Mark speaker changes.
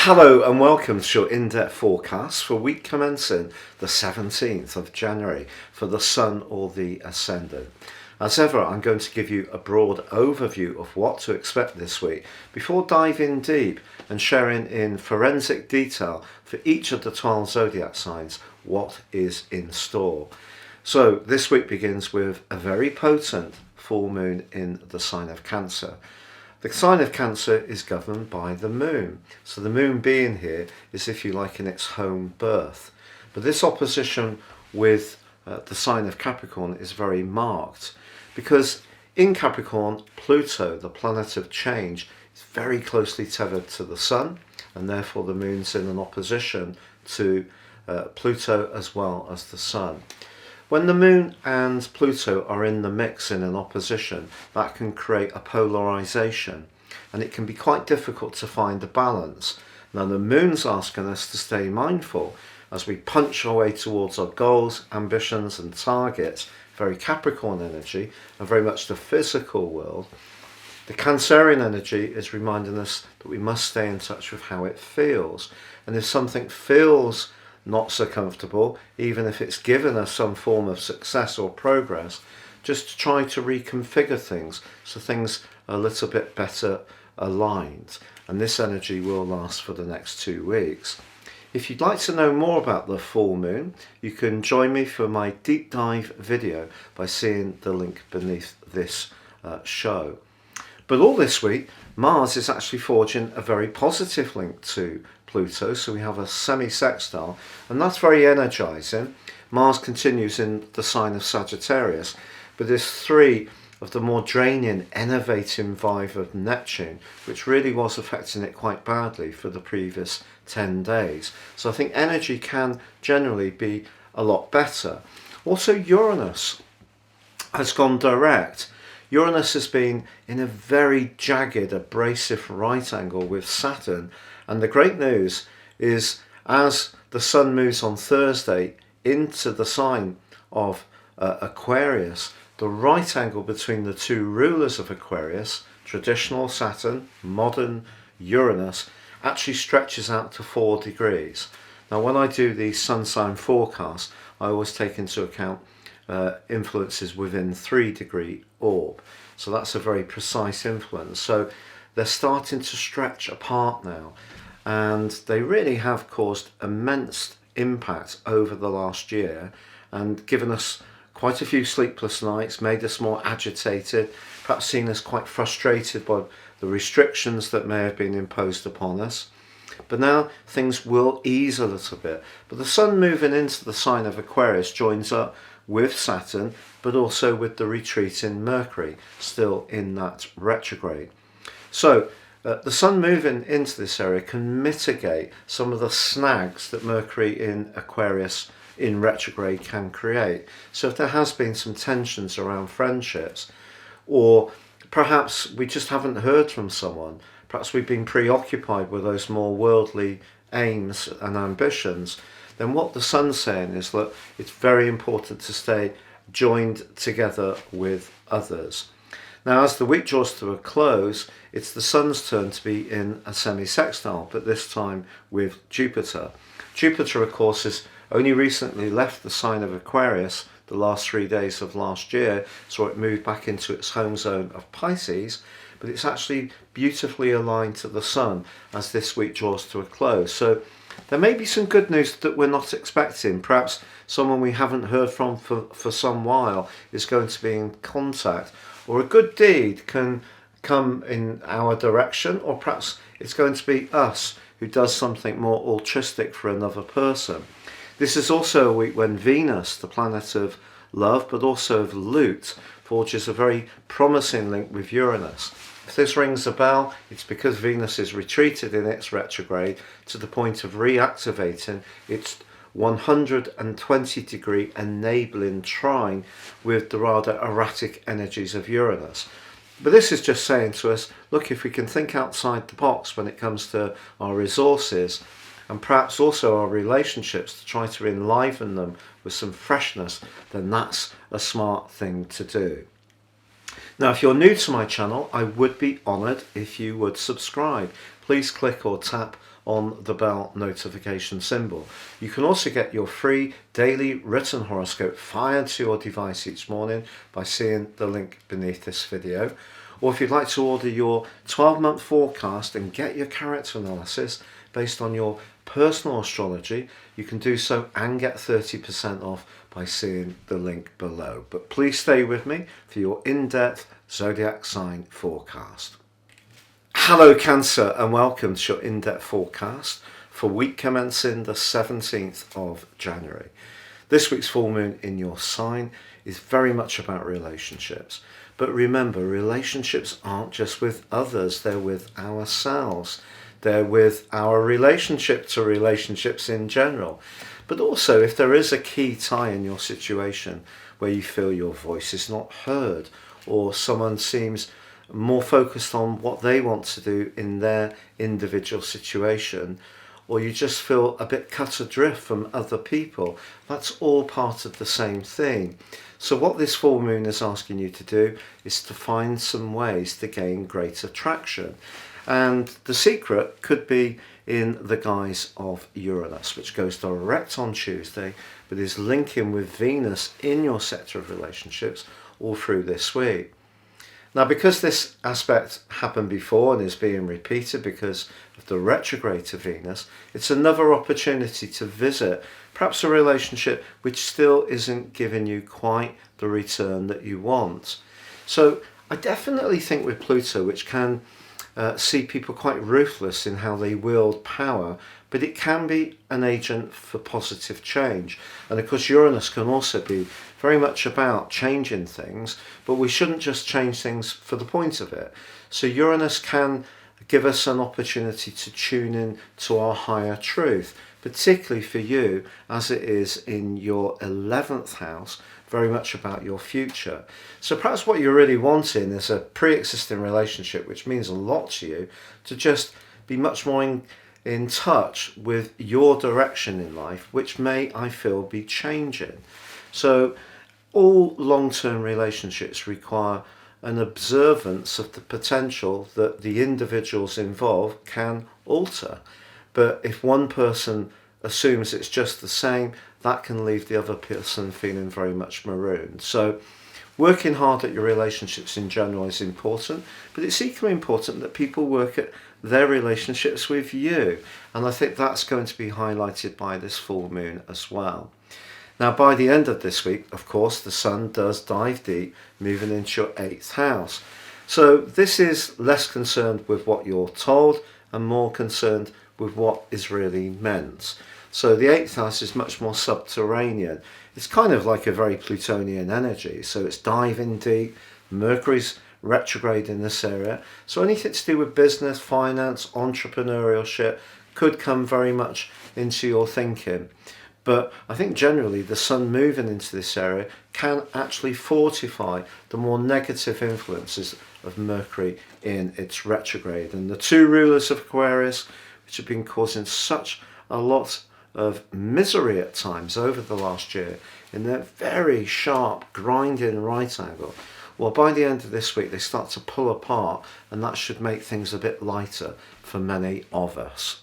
Speaker 1: Hello and welcome to your in-depth forecast for week commencing the 17th of January for the Sun or the Ascendant. As ever, I'm going to give you a broad overview of what to expect this week before diving deep and sharing in forensic detail for each of the 12 zodiac signs what is in store. So this week begins with a very potent full moon in the sign of Cancer. The sign of Cancer is governed by the moon. So the moon being here is, if you like, in its home birth. But this opposition with the sign of Capricorn is very marked because in Capricorn, Pluto, the planet of change, is very closely tethered to the Sun, and therefore the moon's in an opposition to Pluto as well as the Sun. When the moon and Pluto are in the mix in an opposition, that can create a polarization, and it can be quite difficult to find a balance. Now the moon's asking us to stay mindful as we punch our way towards our goals, ambitions and targets, very Capricorn energy, and very much the physical world. The Cancerian energy is reminding us that we must stay in touch with how it feels, and if something feels not so comfortable, even if it's given us some form of success or progress, just to try to reconfigure things so things are a little bit better aligned. And this energy will last for the next 2 weeks. If you'd like to know more about the full moon, you can join me for my deep dive video by seeing the link beneath this show. But all this week, Mars is actually forging a very positive link to Pluto, so we have a semi-sextile, and that's very energizing. Mars continues in the sign of Sagittarius, but there's 3 of the more draining, enervating vibe of Neptune, which really was affecting it quite badly for the previous 10 days. So I think energy can generally be a lot better. Also, Uranus has gone direct. Uranus has been in a very jagged, abrasive right angle with Saturn, and the great news is as the Sun moves on Thursday into the sign of Aquarius, the right angle between the 2 rulers of Aquarius, traditional Saturn, modern Uranus, actually stretches out to 4 degrees. Now when I do the sun sign forecast, I always take into account influences within 3-degree orb. So that's a very precise influence. So they're starting to stretch apart now, and they really have caused immense impact over the last year and given us quite a few sleepless nights, made us more agitated, perhaps seen us quite frustrated by the restrictions that may have been imposed upon us. But now things will ease a little bit. But the Sun moving into the sign of Aquarius joins up with Saturn, but also with the retreating Mercury, still in that retrograde. So the Sun moving into this area can mitigate some of the snags that Mercury in Aquarius in retrograde can create. So if there has been some tensions around friendships, or perhaps we just haven't heard from someone, perhaps we've been preoccupied with those more worldly aims and ambitions, then what the Sun's saying is that it's very important to stay joined together with others. Now as the week draws to a close, it's the Sun's turn to be in a semi-sextile, but this time with Jupiter. Jupiter, of course, has only recently left the sign of Aquarius the last 3 days of last year, so it moved back into its home zone of Pisces, but it's actually beautifully aligned to the Sun as this week draws to a close. So there may be some good news that we're not expecting. Perhaps someone we haven't heard from for some while is going to be in contact, or a good deed can come in our direction, or perhaps it's going to be us who does something more altruistic for another person. This is also a week when Venus, the planet of love, but also of loot, forges a very promising link with Uranus. If this rings a bell, it's because Venus is retreated in its retrograde to the point of reactivating its 120-degree enabling trine with the rather erratic energies of Uranus. But this is just saying to us, look, if we can think outside the box when it comes to our resources, and perhaps also our relationships, to try to enliven them with some freshness, then that's a smart thing to do. Now, if you're new to my channel, I would be honoured if you would subscribe. Please click or tap on the bell notification symbol. You can also get your free daily written horoscope fired to your device each morning by seeing the link beneath this video. Or if you'd like to order your 12-month forecast and get your character analysis based on your personal astrology, you can do so and get 30% off by seeing the link below. But please stay with me for your in-depth zodiac sign forecast. Hello Cancer, and welcome to your in-depth forecast for week commencing the 17th of January. This week's full moon in your sign is very much about relationships. But remember, relationships aren't just with others, they're with ourselves. They're with our relationship to relationships in general. But also, if there is a key tie in your situation where you feel your voice is not heard, or someone seems more focused on what they want to do in their individual situation, or you just feel a bit cut adrift from other people, that's all part of the same thing. So what this full moon is asking you to do is to find some ways to gain greater traction. And the secret could be in the guise of Uranus, which goes direct on Tuesday, but is linking with Venus in your sector of relationships all through this week. Now, because this aspect happened before and is being repeated because of the retrograde to Venus, it's another opportunity to visit perhaps a relationship which still isn't giving you quite the return that you want. So I definitely think with Pluto, which can see people quite ruthless in how they wield power, but it can be an agent for positive change. And of course Uranus can also be very much about changing things, but we shouldn't just change things for the point of it. So Uranus can give us an opportunity to tune in to our higher truth, particularly for you as it is in your 11th house, very much about your future. So perhaps what you're really wanting is a pre-existing relationship, which means a lot to you, to just be much more in touch with your direction in life, which may, I feel, be changing. So all long-term relationships require an observance of the potential that the individuals involved can alter. But if one person assumes it's just the same, that can leave the other person feeling very much marooned. So working hard at your relationships in general is important, but it's equally important that people work at their relationships with you. And I think that's going to be highlighted by this full moon as well. Now, by the end of this week, of course, the sun does dive deep, moving into your 8th house. So this is less concerned with what you're told and more concerned with what is really meant. So the 8th house is much more subterranean. It's kind of like a very Plutonian energy. So it's diving deep. Mercury's retrograde in this area. So anything to do with business, finance, entrepreneurship could come very much into your thinking. But I think generally the sun moving into this area can actually fortify the more negative influences of Mercury in its retrograde. And the two rulers of Aquarius, which have been causing such a lot of misery at times over the last year in their very sharp grinding right angle, well, by the end of this week they start to pull apart, and that should make things a bit lighter for many of us.